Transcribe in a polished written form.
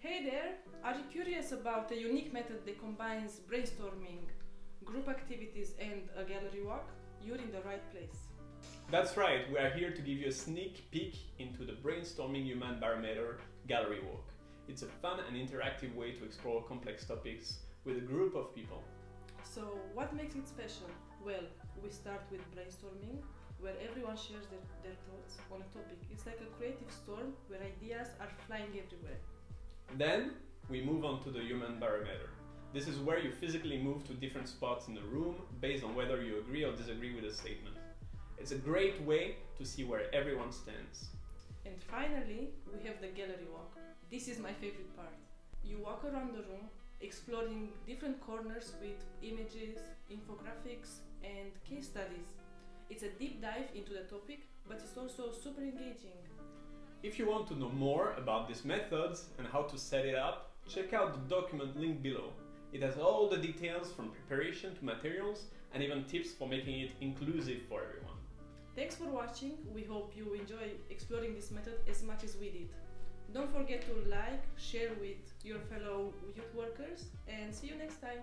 Hey there! Are you curious about a unique method that combines brainstorming, group activities and a gallery walk? You're in the right place. That's right, we are here to give you a sneak peek into the Brainstorming Human Barometer Gallery Walk. It's a fun and interactive way to explore complex topics with a group of people. So, what makes it special? Well, we start with brainstorming, where everyone shares their thoughts on a topic. It's like a creative storm where ideas are flying everywhere. Then we move on to the Human Barometer. This is where you physically move to different spots in the room based on whether you agree or disagree with a statement. It's a great way to see where everyone stands. And finally, we have the gallery walk. This is my favorite part. You walk around the room, exploring different corners with images, infographics, and case studies. It's a deep dive into the topic, but it's also super engaging. If you want to know more about these methods and how to set it up, check out the document linked below. It has all the details from preparation to materials and even tips for making it inclusive for everyone. Thanks for watching. We hope you enjoy exploring this method as much as we did. Don't forget to like, share with your fellow youth workers, and see you next time.